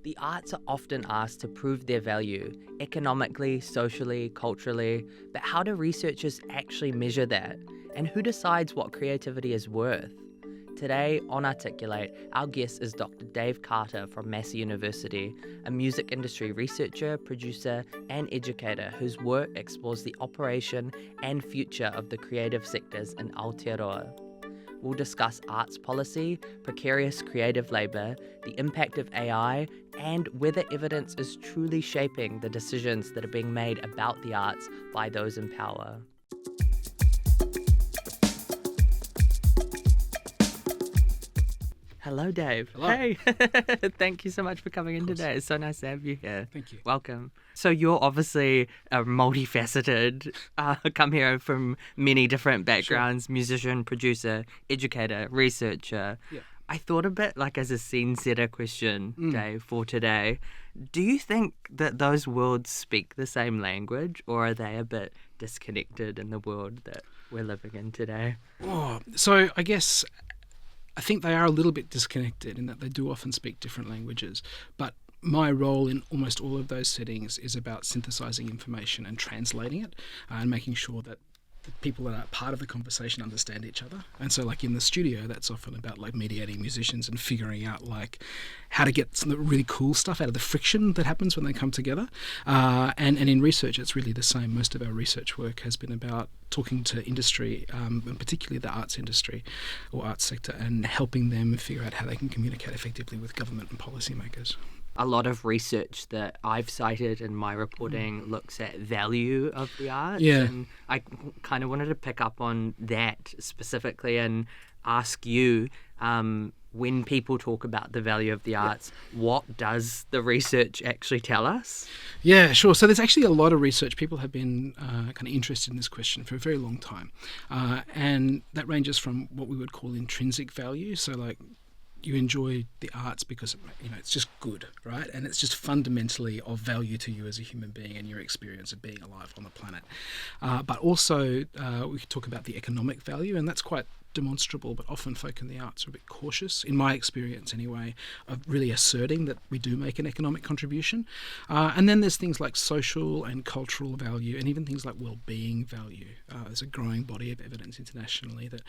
The arts are often asked to prove their value, economically, socially, culturally, but how do researchers actually measure that? And who decides what creativity is worth? Today on Articulate, our guest is Dr. Dave Carter from Massey University, a music industry researcher, producer, and educator whose work explores the operation and future of the creative sectors in Aotearoa. We'll discuss arts policy, precarious creative labour, the impact of AI, and whether evidence is truly shaping the decisions that are being made about the arts by those in power. Hello, Dave. Hello. Hey, thank you so much for coming in today. It's so nice to have you here. Thank you. Welcome. So you're obviously multifaceted, come here from many different backgrounds, Sure. musician, producer, educator, researcher. Yeah. I thought a bit like as a scene setter question, Dave, for today. Do you think that those worlds speak the same language, or are they a bit disconnected in the world that we're living in today? So I think they are a little bit disconnected in that they do often speak different languages. But my role in almost all of those settings is about synthesizing information and translating it and making sure that the people that are part of the conversation understand each other. And so like in the studio, that's often about like mediating musicians and figuring out like how to get some really cool stuff out of the friction that happens when they come together. And in research, it's really the same. Most of our research work has been about talking to industry, and particularly the arts industry or arts sector, and helping them figure out how they can communicate effectively with government and policymakers. A lot of research that I've cited in my reporting looks at value of the arts. Yeah. And I kind of wanted to pick up on that specifically and ask you, when people talk about the value of the arts, what does the research actually tell us? Yeah, sure. So there's actually a lot of research. People have been kind of interested in this question for a very long time. And that ranges from what we would call intrinsic value. So like, you enjoy the arts because it's just good, right? And it's just fundamentally of value to you as a human being and your experience of being alive on the planet. But also we could talk about the economic value, and that's quite demonstrable, but often folk in the arts are a bit cautious, in my experience anyway, of really asserting that we do make an economic contribution. And then there's things like social and cultural value, and even things like well-being value. There's a growing body of evidence internationally that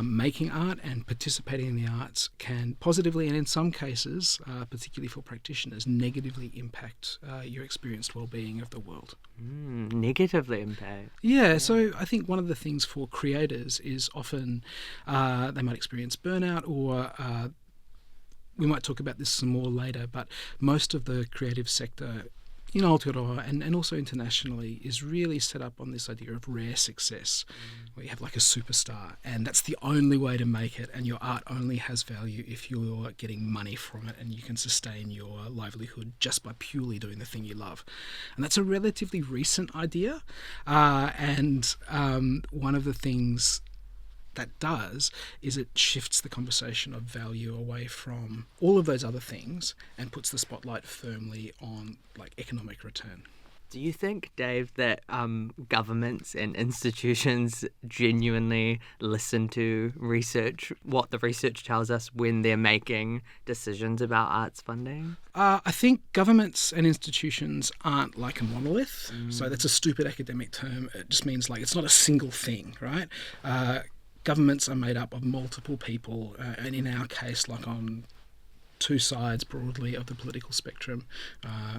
making art and participating in the arts can positively, and in some cases, particularly for practitioners, negatively impact your experienced well-being of the world. Negatively impact. Yeah, so I think one of the things for creators is often they might experience burnout, or we might talk about this some more later, but most of the creative sector in Aotearoa and also internationally is really set up on this idea of rare success, where you have like a superstar, and that's the only way to make it, and your art only has value if you're getting money from it and you can sustain your livelihood just by purely doing the thing you love. And that's a relatively recent idea, and one of the things that does is it shifts the conversation of value away from all of those other things and puts the spotlight firmly on like economic return. Do you think, Dave, that governments and institutions genuinely listen to research, what the research tells us when they're making decisions about arts funding? I think governments and institutions aren't like a monolith. So that's a stupid academic term. It just means like it's not a single thing, right? Governments are made up of multiple people, and in our case, like on two sides broadly of the political spectrum,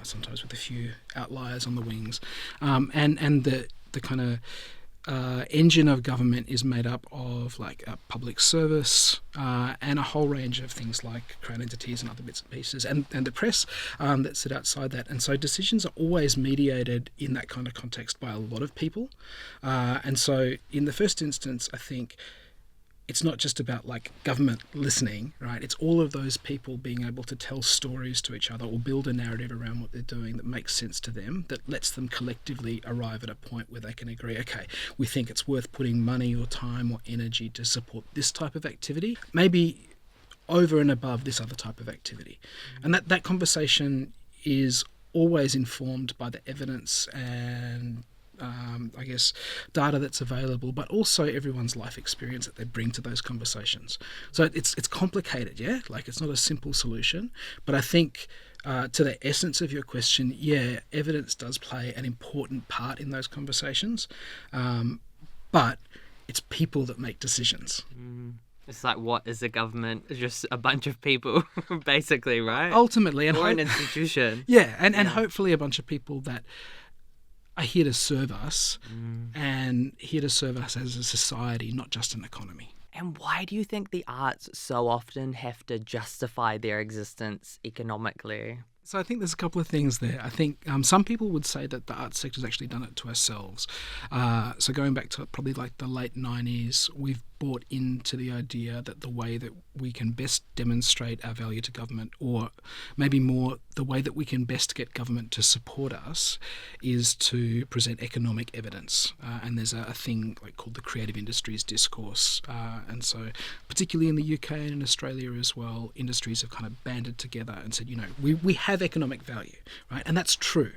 sometimes with a few outliers on the wings. And the kind of engine of government is made up of like a public service and a whole range of things like crown entities and other bits and pieces, and the press that sit outside that. And so decisions are always mediated in that kind of context by a lot of people. And so in the first instance, I think it's not just about like government listening, right? It's all of those people being able to tell stories to each other or build a narrative around what they're doing that makes sense to them, that lets them collectively arrive at a point where they can agree, okay, we think it's worth putting money or time or energy to support this type of activity, maybe over and above this other type of activity. And that conversation is always informed by the evidence and data that's available, but also everyone's life experience that they bring to those conversations. So it's complicated, yeah? Like it's not a simple solution, but I think to the essence of your question, yeah, evidence does play an important part in those conversations, but it's people that make decisions. It's like, what is a government? It's just a bunch of people, basically, right? Ultimately, and or an institution. Yeah, and hopefully a bunch of people that are here to serve us and here to serve us as a society, not just an economy. And why do you think the arts so often have to justify their existence economically? So I think there's a couple of things there. I think some people would say that the arts sector's actually done it to ourselves. So going back to probably like the late 90s, we've bought into the idea that the way that we can best demonstrate our value to government, or maybe more the way that we can best get government to support us, is to present economic evidence. And there's a thing like called the creative industries discourse. And so particularly in the UK and in Australia as well, industries have kind of banded together and said, we have economic value, right? And that's true.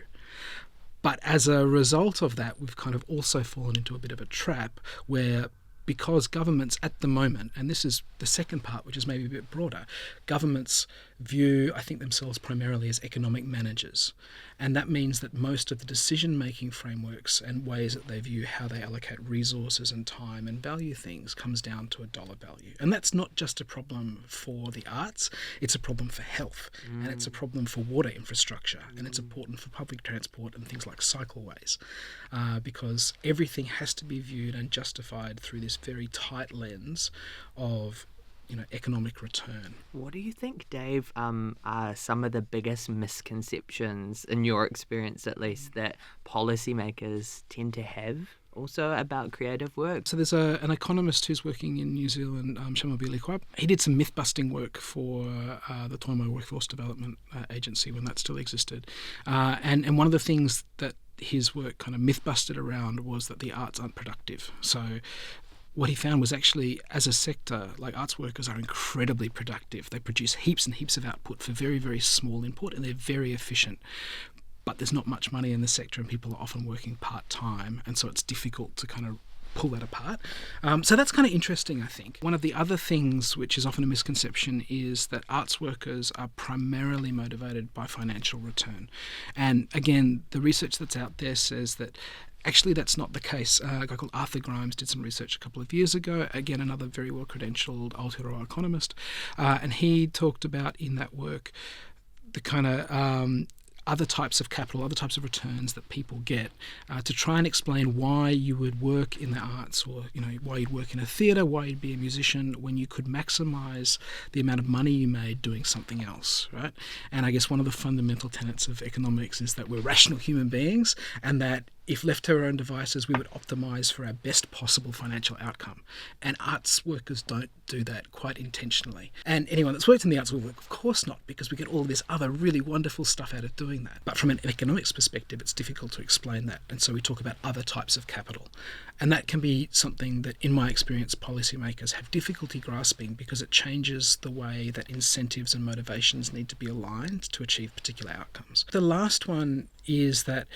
But as a result of that, we've kind of also fallen into a bit of a trap where, because governments at the moment, and this is the second part, which is maybe a bit broader, governments view, I think, themselves primarily as economic managers. And that means that most of the decision-making frameworks and ways that they view how they allocate resources and time and value things comes down to a dollar value. And that's not just a problem for the arts, it's a problem for health, and it's a problem for water infrastructure, and it's important for public transport and things like cycleways, because everything has to be viewed and justified through this very tight lens of economic return. What do you think, Dave, are some of the biggest misconceptions, in your experience at least, that policymakers tend to have also about creative work? So there's an economist who's working in New Zealand, Shamobili Kwab. He did some myth-busting work for the Tomo Workforce Development Agency when that still existed. And one of the things that his work kind of myth-busted around was that the arts aren't productive. So what he found was actually, as a sector, like arts workers are incredibly productive. They produce heaps and heaps of output for very, very small input, and they're very efficient. But there's not much money in the sector, and people are often working part-time, and so it's difficult to kind of pull that apart. So that's kind of interesting, I think. One of the other things which is often a misconception is that arts workers are primarily motivated by financial return. And again, the research that's out there says that actually that's not the case. A guy called Arthur Grimes did some research a couple of years ago, again another very well-credentialed Aotearoa economist, and he talked about in that work the kind of other types of capital, other types of returns that people get, to try and explain why you would work in the arts, or why you'd work in a theatre, why you'd be a musician, when you could maximise the amount of money you made doing something else, right? And I guess one of the fundamental tenets of economics is that we're rational human beings, and that if left to our own devices, we would optimise for our best possible financial outcome. And arts workers don't do that quite intentionally. And anyone that's worked in the arts will work, of course not, because we get all this other really wonderful stuff out of doing that. But from an economics perspective, it's difficult to explain that. And so we talk about other types of capital. And that can be something that, in my experience, policymakers have difficulty grasping, because it changes the way that incentives and motivations need to be aligned to achieve particular outcomes. The last one is that,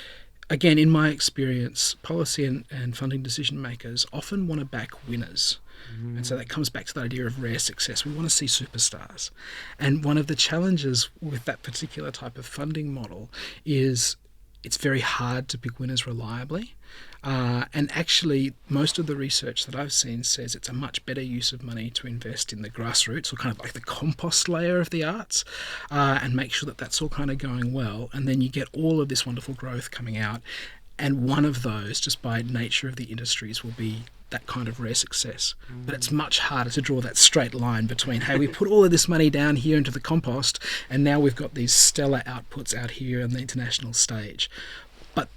again, in my experience, policy and funding decision makers often want to back winners. And so that comes back to the idea of rare success. We want to see superstars. And one of the challenges with that particular type of funding model is it's very hard to pick winners reliably. And actually, most of the research that I've seen says it's a much better use of money to invest in the grassroots, or kind of like the compost layer of the arts, and make sure that that's all kind of going well. And then you get all of this wonderful growth coming out. And one of those, just by nature of the industries, will be that kind of rare success. But it's much harder to draw that straight line between, hey, we put all of this money down here into the compost, and now we've got these stellar outputs out here on the international stage. But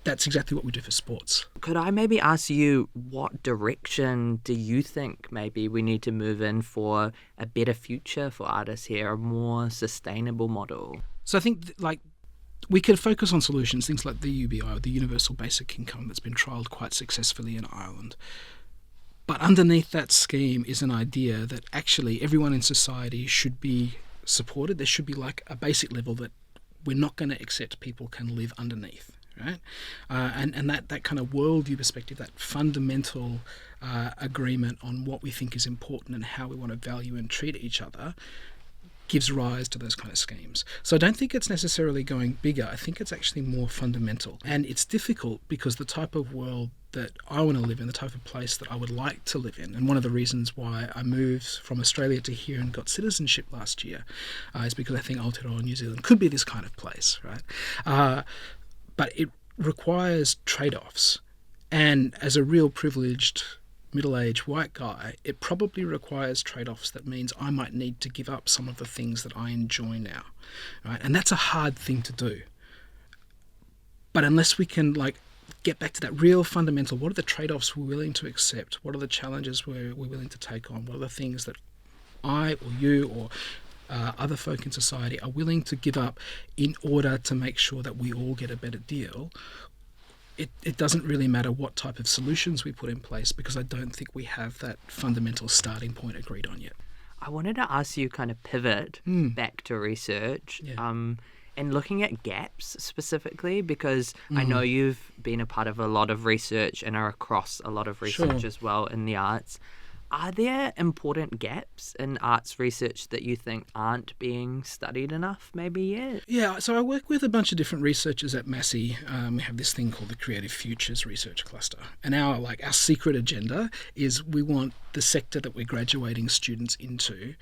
that's exactly what we do for sports. Could I maybe ask you, what direction do you think maybe we need to move in for a better future for artists here, a more sustainable model? So I think, we can focus on solutions, things like the UBI, or the Universal Basic Income, that's been trialled quite successfully in Ireland. But underneath that scheme is an idea that actually everyone in society should be supported. There should be like a basic level that we're not going to accept people can live underneath, right? And that kind of worldview perspective, that fundamental agreement on what we think is important and how we want to value and treat each other, gives rise to those kind of schemes. So I don't think it's necessarily going bigger. I think it's actually more fundamental. And it's difficult because the type of world that I want to live in, the type of place that I would like to live in, and one of the reasons why I moved from Australia to here and got citizenship last year is because I think Aotearoa, New Zealand could be this kind of place, right? But it requires trade-offs. And as a real privileged middle-aged white guy, it probably requires trade-offs that means I might need to give up some of the things that I enjoy now, right? And that's a hard thing to do. But unless we can get back to that real fundamental, what are the trade-offs we're willing to accept? What are the challenges we're willing to take on? What are the things that I or you or other folk in society are willing to give up in order to make sure that we all get a better deal? It doesn't really matter what type of solutions we put in place, because I don't think we have that fundamental starting point agreed on yet. I wanted to ask you kind of pivot back to research and looking at gaps specifically, because I know you've been a part of a lot of research and are across a lot of research as well in the arts. Are there important gaps in arts research that you think aren't being studied enough maybe yet? Yeah, so I work with a bunch of different researchers at Massey. We have this thing called the Creative Futures Research Cluster. And our secret agenda is we want the sector that we're graduating students into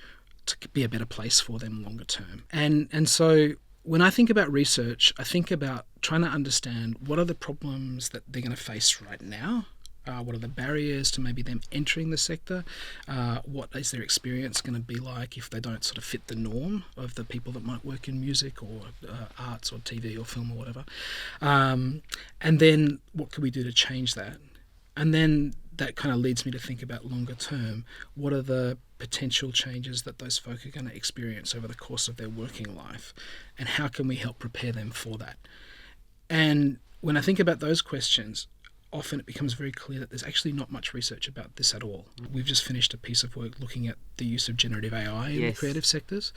to be a better place for them longer term. And so when I think about research, I think about trying to understand what are the problems that they're going to face right now. What are the barriers to maybe them entering the sector? What is their experience going to be like if they don't sort of fit the norm of the people that might work in music or arts or TV or film or whatever? And then what can we do to change that? And then that kind of leads me to think about longer term. What are the potential changes that those folk are going to experience over the course of their working life? And how can we help prepare them for that? And when I think about those questions, often it becomes very clear that there's actually not much research about this at all. We've just finished a piece of work looking at the use of generative AI in the creative sectors.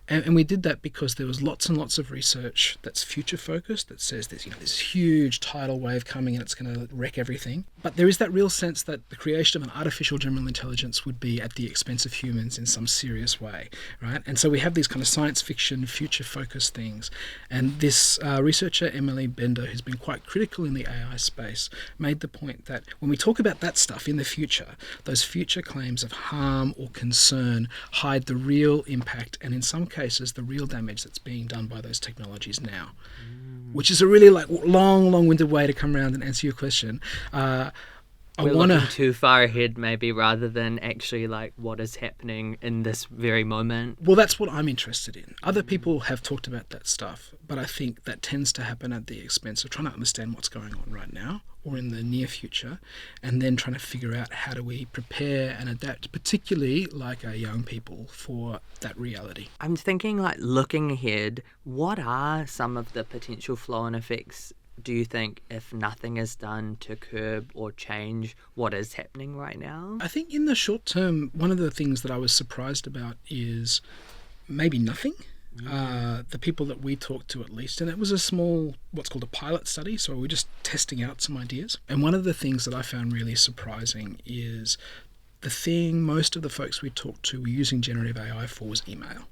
And we did that because there was lots and lots of research that's future focused, that says there's this huge tidal wave coming and it's going to wreck everything. But there is that real sense that the creation of an artificial general intelligence would be at the expense of humans in some serious way, right? And so we have these kind of science fiction, future focused things. And this researcher, Emily Bender, who's been quite critical in the AI space, made the point that when we talk about that stuff in the future, those future claims of harm or concern hide the real impact and in some cases the real damage that's being done by those technologies now. Which is a really long-winded way to come around and answer your question. We're looking too far ahead maybe rather than actually what is happening in this very moment. Well, that's what I'm interested in. Other people have talked about that stuff, but I think that tends to happen at the expense of trying to understand what's going on right now or in the near future, and then trying to figure out how do we prepare and adapt, particularly like our young people, for that reality. I'm thinking looking ahead, what are some of the potential flow-on effects, do you think, if nothing is done to curb or change what is happening right now? I think in the short term, one of the things that I was surprised about is maybe nothing. The people that we talked to, at least, and it was a small, what's called a pilot study, so we're just testing out some ideas. And one of the things that I found really surprising is the thing most of the folks we talked to were using generative AI for was email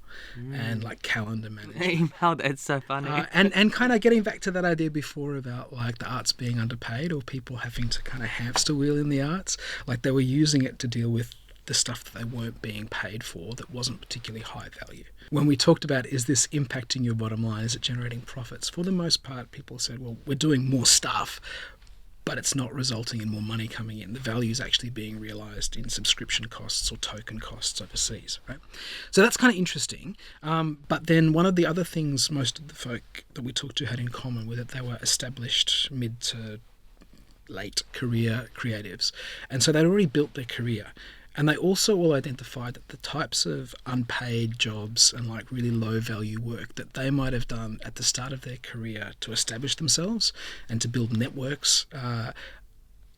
and calendar management. Email, that's so funny. And kind of getting back to that idea before about the arts being underpaid or people having to kind of hamster wheel in the arts, they were using it to deal with the stuff that they weren't being paid for that wasn't particularly high value. When we talked about, is this impacting your bottom line? Is it generating profits? For the most part, people said, well, we're doing more stuff, but it's not resulting in more money coming in. The value is actually being realised in subscription costs or token costs overseas, right? So that's kind of interesting. But then one of the other things most of the folk that we talked to had in common was that they were established mid to late career creatives. And so they'd already built their career. And they also all identified that the types of unpaid jobs and really low value work that they might have done at the start of their career to establish themselves and to build networks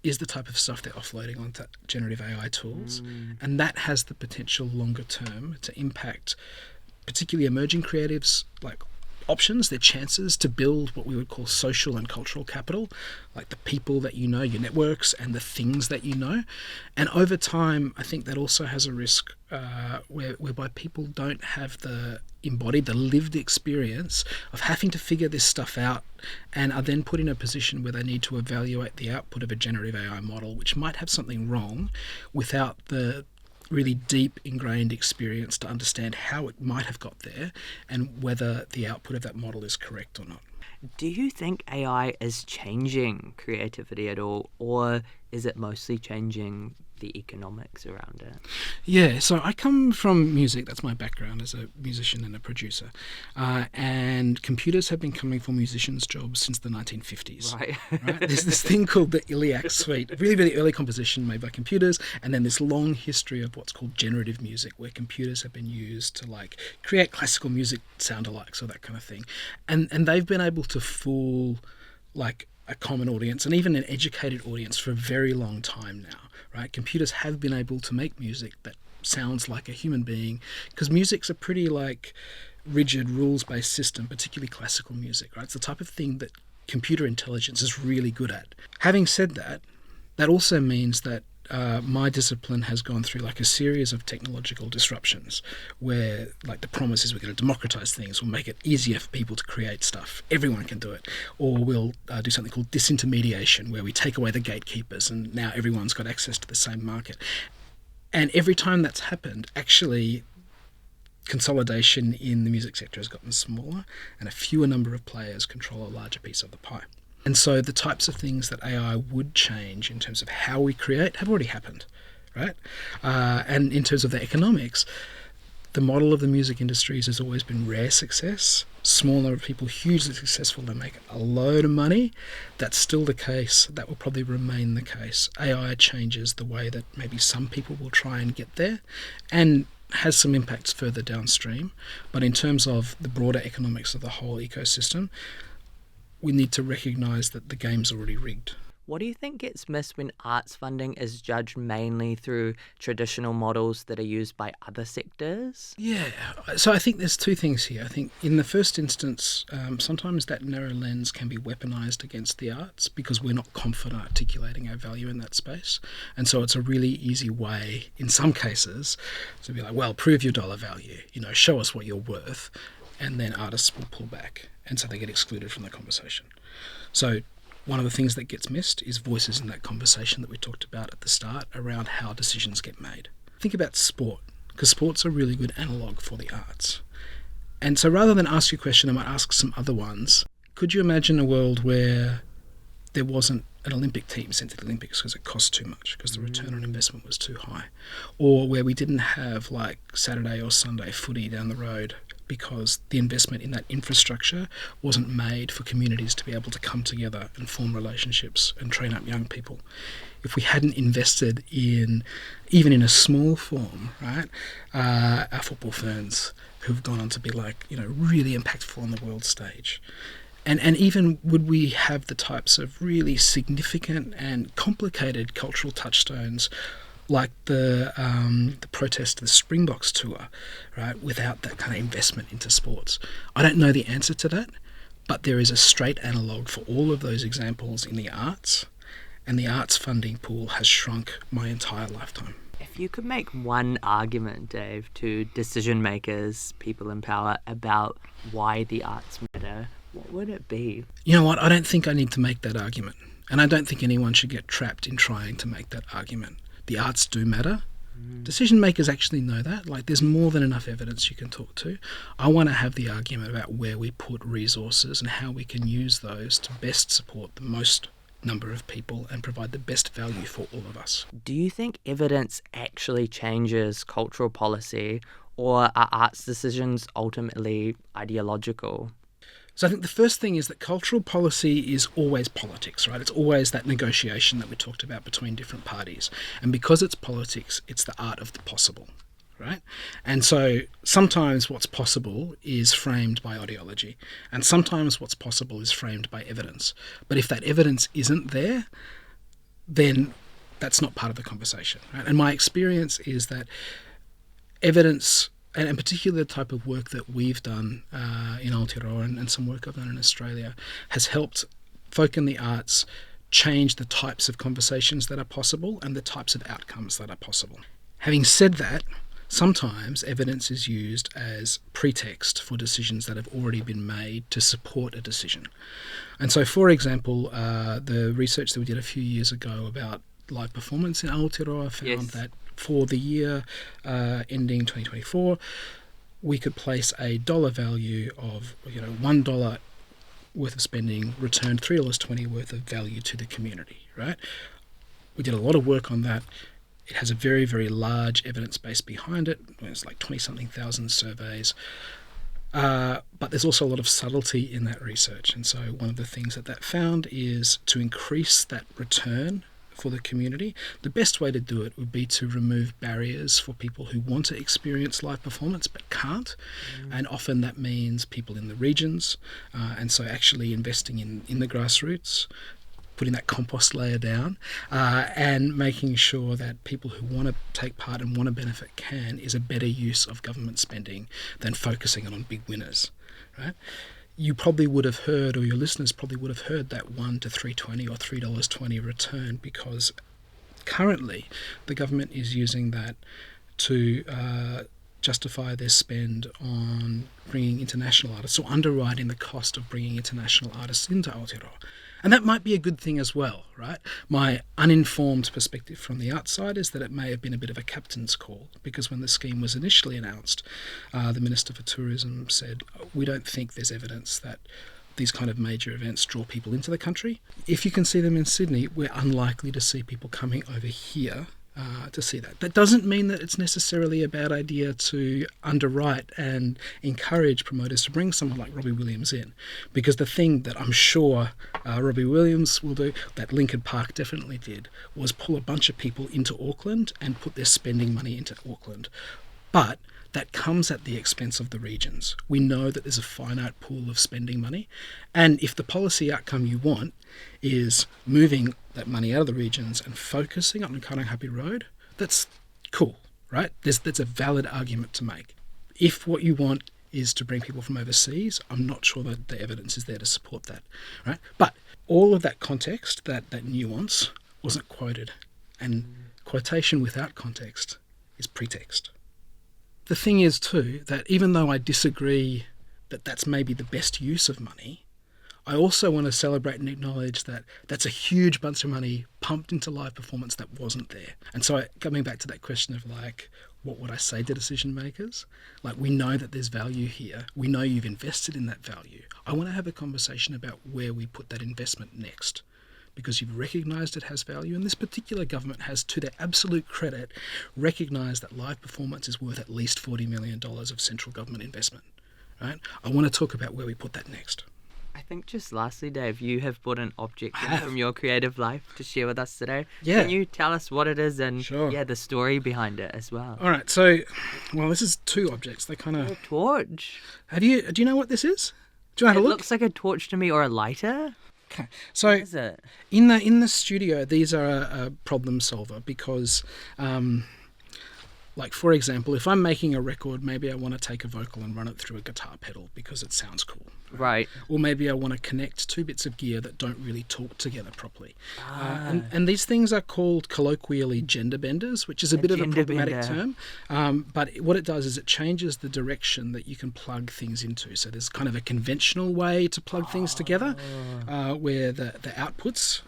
is the type of stuff they're offloading onto generative AI tools. And that has the potential longer term to impact particularly emerging creatives options, their chances to build what we would call social and cultural capital, like the people that you know, your networks, and the things that you know. And over time, I think that also has a risk whereby people don't have the lived experience of having to figure this stuff out, and are then put in a position where they need to evaluate the output of a generative AI model, which might have something wrong, without the really deep ingrained experience to understand how it might have got there and whether the output of that model is correct or not. Do you think AI is changing creativity at all, or is it mostly changing the economics around it? Yeah, so I come from music. That's my background as a musician and a producer. And computers have been coming for musicians' jobs since the 1950s. Right. Right? There's this thing called the Iliac Suite, really, really early composition made by computers, and then this long history of what's called generative music, where computers have been used to like create classical music sound-alikes or that kind of thing. And they've been able to fool like a common audience and even an educated audience for a very long time now. Right? Computers have been able to make music that sounds like a human being, because music's a pretty like rigid rules-based system, particularly classical music. Right? It's the type of thing that computer intelligence is really good at. Having said that, that also means that my discipline has gone through like a series of technological disruptions where like the promise is we're going to democratize things, we'll make it easier for people to create stuff, everyone can do it, or we'll do something called disintermediation where we take away the gatekeepers and now everyone's got access to the same market. And every time that's happened, actually consolidation in the music sector has gotten smaller and a fewer number of players control a larger piece of the pie. And so the types of things that AI would change in terms of how we create have already happened, right? And in terms of the economics, the model of the music industries has always been rare success, small number of people hugely successful, they make a load of money. That's still the case. That will probably remain the case. AI changes the way that maybe some people will try and get there and has some impacts further downstream. But in terms of the broader economics of the whole ecosystem, we need to recognise that the game's already rigged. What do you think gets missed when arts funding is judged mainly through traditional models that are used by other sectors? Yeah, so I think there's two things here. I think in the first instance, sometimes that narrow lens can be weaponised against the arts because we're not confident articulating our value in that space. And so it's a really easy way, in some cases, to be like, well, prove your dollar value, show us what you're worth, and then artists will pull back. And so they get excluded from the conversation. So one of the things that gets missed is voices in that conversation that we talked about at the start around how decisions get made. Think about sport, because sport's a really good analogue for the arts. And so rather than ask you a question, I might ask some other ones. Could you imagine a world where there wasn't an Olympic team sent to the Olympics because it cost too much, because the return on investment was too high? Or where we didn't have like Saturday or Sunday footy down the road because the investment in that infrastructure wasn't made for communities to be able to come together and form relationships and train up young people. If we hadn't invested in, even in a small form, right, our football ferns who've gone on to be really impactful on the world stage. And even would we have the types of really significant and complicated cultural touchstones like the protest of the Springboks tour, right, without that kind of investment into sports? I don't know the answer to that, but there is a straight analogue for all of those examples in the arts, and the arts funding pool has shrunk my entire lifetime. If you could make one argument, Dave, to decision makers, people in power, about why the arts matter, what would it be? You know what? I don't think I need to make that argument. And I don't think anyone should get trapped in trying to make that argument. The arts do matter. Decision makers actually know that. There's more than enough evidence you can talk to. I want to have the argument about where we put resources and how we can use those to best support the most number of people and provide the best value for all of us. Do you think evidence actually changes cultural policy, or are arts decisions ultimately ideological? So I think the first thing is that cultural policy is always politics, right? It's always that negotiation that we talked about between different parties. And because it's politics, it's the art of the possible, right? And so sometimes what's possible is framed by ideology, and sometimes what's possible is framed by evidence. But if that evidence isn't there, then that's not part of the conversation, right? And my experience is that evidence and particularly the type of work that we've done in Aotearoa and some work I've done in Australia, has helped folk in the arts change the types of conversations that are possible and the types of outcomes that are possible. Having said that, sometimes evidence is used as pretext for decisions that have already been made to support a decision. And so, for example, the research that we did a few years ago about live performance in Aotearoa found that for the year ending 2024, we could place a dollar value of $1 worth of spending returned $3.20 worth of value to the community, right? We did a lot of work on that. It has a very, very large evidence base behind it. It's like 20-something thousand surveys. But there's also a lot of subtlety in that research. And so one of the things that found is to increase that return for the community. The best way to do it would be to remove barriers for people who want to experience live performance but can't. And often that means people in the regions. And so actually investing in the grassroots, putting that compost layer down, and making sure that people who want to take part and want to benefit can, is a better use of government spending than focusing on big winners, right? You probably would have heard, or your listeners probably would have heard, that $1 to $3.20 or $3.20 return, because currently the government is using that to justify their spend on bringing international artists, or underwriting the cost of bringing international artists into Aotearoa. And that might be a good thing as well, right? My uninformed perspective from the outside is that it may have been a bit of a captain's call, because when the scheme was initially announced, the Minister for Tourism said, we don't think there's evidence that these kind of major events draw people into the country. If you can see them in Sydney, we're unlikely to see people coming over here to see that. That doesn't mean that it's necessarily a bad idea to underwrite and encourage promoters to bring someone like Robbie Williams in, because the thing that I'm sure Robbie Williams will do, that Lincoln Park definitely did, was pull a bunch of people into Auckland and put their spending money into Auckland. But that comes at the expense of the regions. We know that there's a finite pool of spending money, and if the policy outcome you want is moving that money out of the regions and focusing on Karangahape Road, that's cool, right? That's a valid argument to make. If what you want is to bring people from overseas, I'm not sure that the evidence is there to support that, right? But all of that context, that nuance, wasn't quoted, and quotation without context is pretext. The thing is too, that even though I disagree that that's maybe the best use of money, I also want to celebrate and acknowledge that that's a huge bunch of money pumped into live performance that wasn't there. And so coming back to that question of like, what would I say to decision makers? Like, we know that there's value here. We know you've invested in that value. I want to have a conversation about where we put that investment next, because you've recognised it has value, and this particular government has, to their absolute credit, recognised that live performance is worth at least $40 million of central government investment. Right? I want to talk about where we put that next. I think just lastly, Dave, you have brought an object in from your creative life to share with us today. Yeah. Can you tell us what it is and Sure. the story behind it as well? All right, so, well, this is two objects. They kind of... A torch. Do you know what this is? Do you want to have a It look? looks like a torch to me, or a lighter. Okay, so What is it? in the studio, these are a problem solver, because, like, for example, if I'm making a record, maybe I want to take a vocal and run it through a guitar pedal because it sounds cool. Right. Or maybe I want to connect two bits of gear that don't really talk together properly. And these things are called colloquially gender benders, which is a bit of a gender problematic bender. term. But what it does is it changes the direction that you can plug things into. So there's kind of a conventional way to plug things together, where the outputs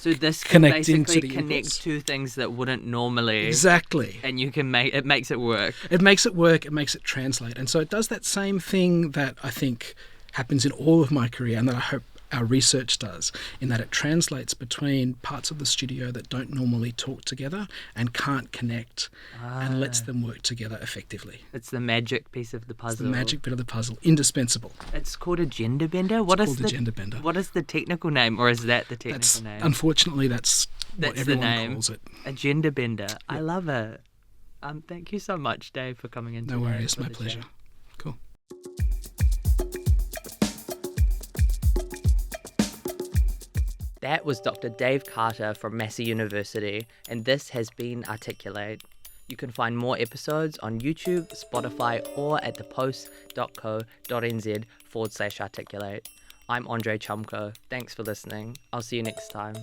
So this can connect into basically the connect inputs. two things that wouldn't normally. Exactly. And you can it makes it work. It makes it work, it makes it translate. And so it does that same thing that I think happens in all of my career, and that I hope our research does, in that it translates between parts of the studio that don't normally talk together and can't connect, and lets them work together effectively. It's the magic piece of the puzzle. It's the magic bit of the puzzle, indispensable. It's called a gender bender? It's called a gender bender. What is the technical name, or is that the technical That's, name? unfortunately, that's what That's the everyone name. calls it. A gender bender. I love it. Thank you so much, Dave, for coming in No today worries, for my the pleasure. chat. Cool. That was Dr. Dave Carter from Massey University, and this has been Articulate. You can find more episodes on YouTube, Spotify, or at thepost.co.nz/articulate. I'm André Chumko. Thanks for listening. I'll see you next time.